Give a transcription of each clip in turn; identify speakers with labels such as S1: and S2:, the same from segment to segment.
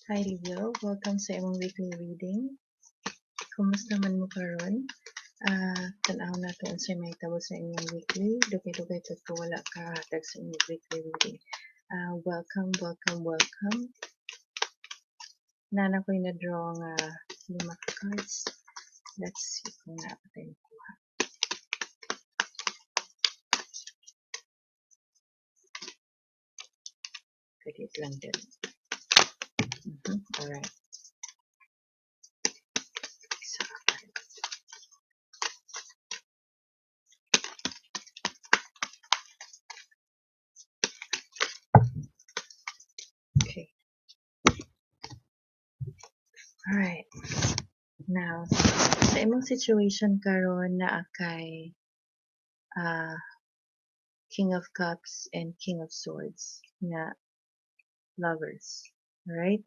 S1: Hi Leo, welcome sa imong weekly reading. Kumusta man mo karon? Tanaw na to unsay may tabo sa inyong weekly. Dugay-dugay to ko wala ka hatag sa inyong weekly reading. Welcome. Nana ko'y na-draw nga 5 cards. Let's see kung napatay nakuha. Kadit lang din. Alright. Isa ka pa. Okay. Alright. Now, sa imong situation karon na kay King of Cups and King of Swords nga lovers. Alright?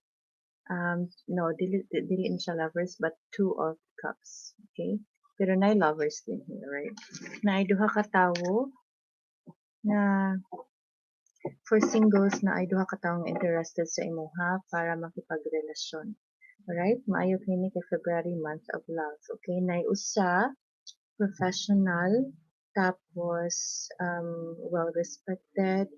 S1: No, dili na siya lovers, but Two of Cups. Okay? Pero na lovers din here, right? Na duha ka tawo na for singles na ay duha ka tawong interested sa imuha para makipagrelasyon. Alright? Maayo kini kay February, month of love. Okay? Na usa professional, tapos well-respected,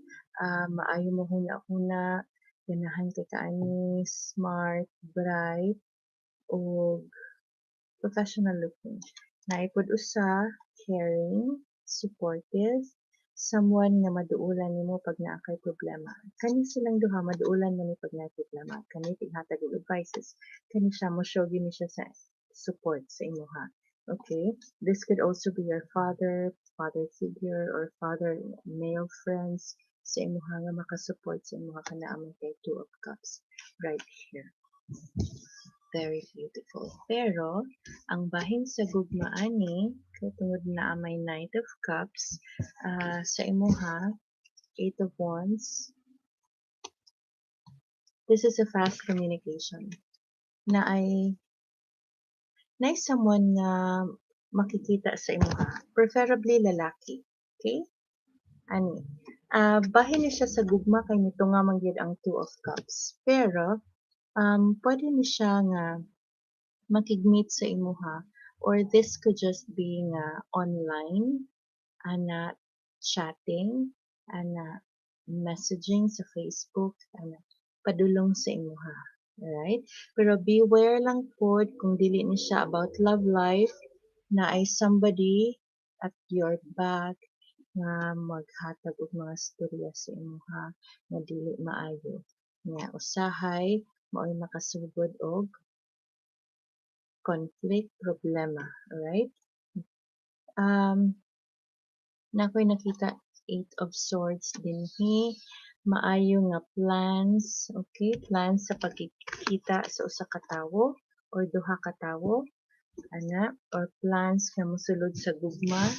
S1: maayo mo huna-huna, ganahan kay kaani, smart, bright, o professional looking. Naipod usa, caring, supportive, someone nga maduulan nimo pag naa kay problema. Kani silang duha maduulan mo ni pag naa problema. Kani tighatag og advices. Kani siya mo show gyud ni siya sa support sa imuha. Okay? This could also be your father figure, or father male friends sa imuha nga makasupport sa imuha kana among kay Two of Cups right here. Very beautiful. Pero, ang bahin sa gugma ani, katungod na may Knight of Cups, sa imuha, Eight of Wands, this is a fast communication. Na ay someone na makikita sa imuha. Preferably lalaki. Okay? Ani. Bahin ni siya sa gugma kay nito nga mangyud ang Two of Cups. Pero, pwede ni siya nga makigmeet sa imuha, or this could just be nga online, ana chatting, ana messaging sa Facebook, ana padulong sa imuha. Alright? Pero beware lang pod kung dili ni siya about love life, na ay somebody at your back nga maghatag og mga storya sa imuha nga dili maayo. Nga usahay mao'y makasugod og conflict, problema. Alright? Nako'y nakita 8 of Swords dinhi. Maayo nga plans, okay? Plans sa pagkikita sa usa ka tawo or duha ka tawo, ana, or plans nga mosulod sa gugma.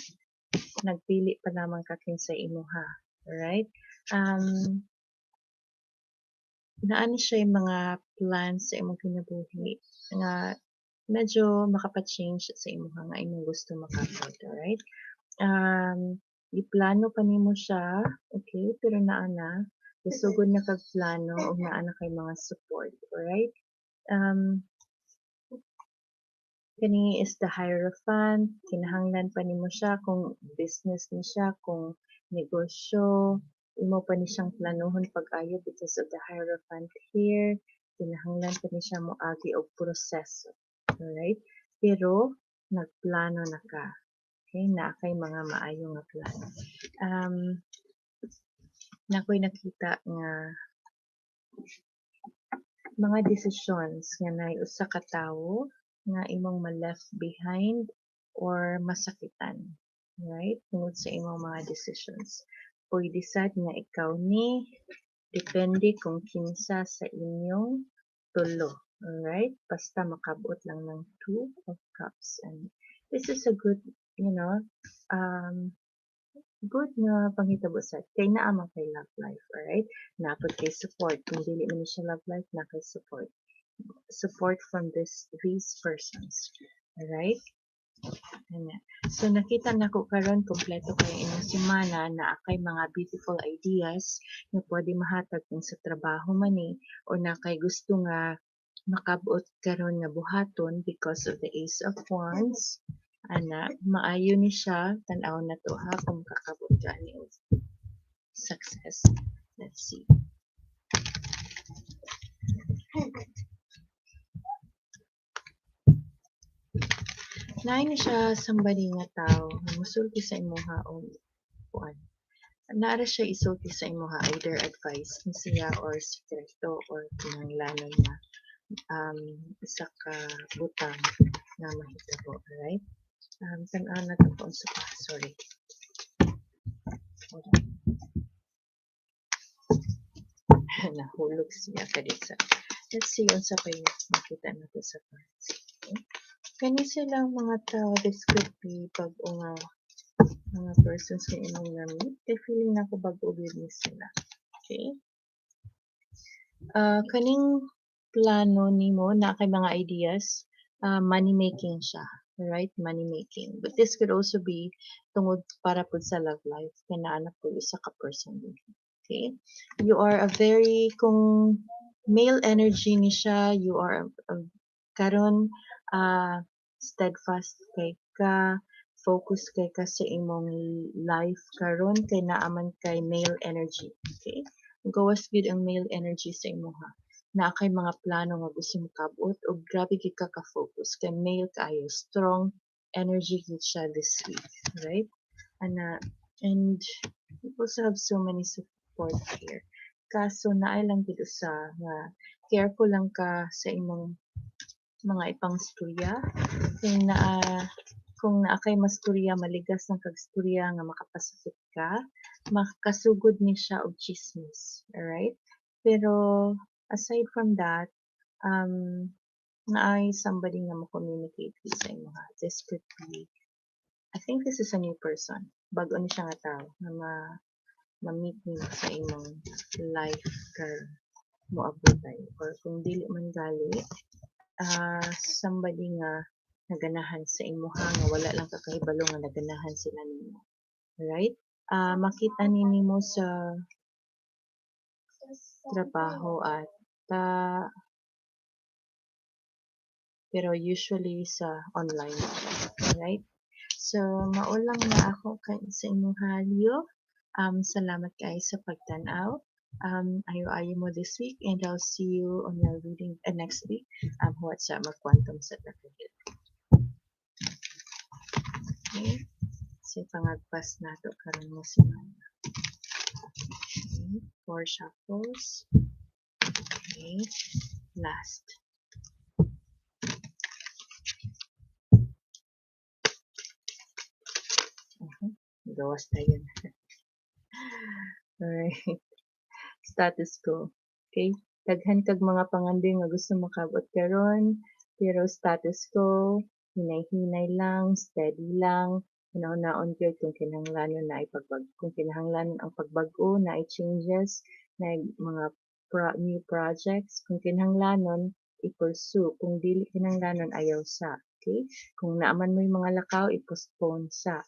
S1: Nagpili pa lamang ka kinsay imuha. Alright? Naani siya yung mga plans sa imong kinabuhi nga medyo makapa-change sa imuha nga imong gusto makapod. Alright? Iplano pa nimo siya, okay, pero naa na, isugod na kag plano og naa na kay mga support. Alright? Kani is the Hierophant. Kinahanglan pa nimo siya kung business ni siya, kung negosyo, imo pa ni siyang planuhon pag-ayo because of the Hierophant here. Kinahanglan pa ni siya moagi og proseso. Alright? Pero, nagplano na ka. Okay? Na kay mga maayo nga plano. Nako'y nakita nga mga decisions nga nay usa ka tawo nga imong ma-left behind or masakitan. Right? Tungod sa imong mga decisions. Pwede sad nga ikaw ni, depende kung kinsa sa inyong tulo. Alright? Basta makabot lang ng Two of Cups. And this is a good, good na panghitabo sa kay naa man kay love life. Alright? Napod kay support. Kung dili man siya love life, na kay support. Support from these persons. Alright? Ana. So nakita nako karon kompleto kay inyong semana na kay mga beautiful ideas nga pwede mahatag kung sa trabaho man ni o na kay gusto nga makabot karon nga buhaton because of the Ace of Wands. Ana, maayo ni siya tan-aw na to ha kung kakabot ka ni og success. Let's see. Naay ni siya somebody nga tao nga mosulti sa imuha og kuan. Naara siya isulti sa imuha either advice ni siya or sikreto or kinahanglanon na isa ka butang na mahitabo, right? Tan-aw na to kung sa sorry. Hold on. Nahulog siya kadisa. Let's see unsa pa yung makita nato sa cards. Okay? Kani silang mga tao, this could be bag-o nga mga persons nga imong na-meet. Kay feeling na ko bag-o business sila. Okay? Kaning plano nimo na kay mga ideas, money making siya. Right? Money making. But this could also be tungod para pud sa love life. Kaya naanak po isa ka person din. Okay? You are a very, kung male energy ni siya, you are karon steadfast kay ka, focus kay ka sa imong life karon kay naaman kay male energy. Okay? Gawas gyud ang male energy sa imuha. Na kay mga plano nga gusto mo kabot o grabe gyud ka ka-focus kay male kaayo, strong energy gyud siya this week, right? Ana, and you also have so many support here. Kaso naay lang gid usa nga careful lang ka sa imong mga ipang istorya kung naa kay mastorya maligas ang kagstorya nga makapasakit ka, makasugod ni siya og chismis, alright? Pero aside from that, um, naay somebody nga mo-communicate with sa imo ha. This could be, I think this is a new person. Bago ni siya nga tao na ma-meet niyo sa imong life karon moabotay or kung dili man gali somebody nga naganahan sa imuha nga wala lang ka kahibalo nga naganahan sila nimo. Right? Makita ni nimo sa trabaho at pero usually sa online. Right? So, maulang na ako sa inyong halyo. Salamat kayo sa pagtanaw. Ayo-ayo mo this week and I'll see you on your reading next week. What's mag-quantum sa Takagil. Okay? So, pangagpas na to karon mo semana. Okay? 4 shuffles. Okay? Last. Gawas tayo na. Alright. Status quo. Okay? Daghan kag mga panganding nga gusto makabot karon, pero status quo, hinay-hinay lang, steady lang, naon gyud kung kinahanglanon na kung kinahanglanon ang pagbag-o na changes, na mga new projects, kung kinahanglanon i-pursue, kung dili kinahanglanon ayaw sa. Okay? Kung naaman mo yung mga lakaw, i-postpone sa.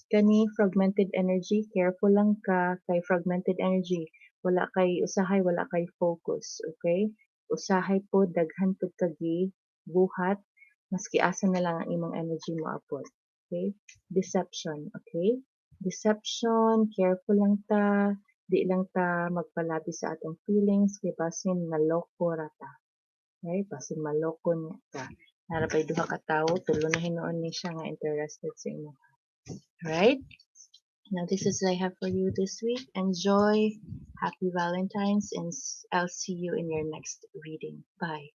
S1: Kani fragmented energy, careful lang ka kay fragmented energy. Wala kay usahay, wala kay focus, okay? Usahay po daghan pud kagi buhat maski asa na lang ang imong energy mo apod. Okay? Deception, okay? Deception, careful lang ta, di lang ta magpalabi sa atong feelings kay basin maloko ra ta. Okay? Basin maloko niya ta. Narapay duha ka tawo, tulo na hinuon ni siya nga interested sa imo. Right? Now, this is what I have for you this week. Enjoy. Happy Valentine's, and I'll see you in your next reading. Bye.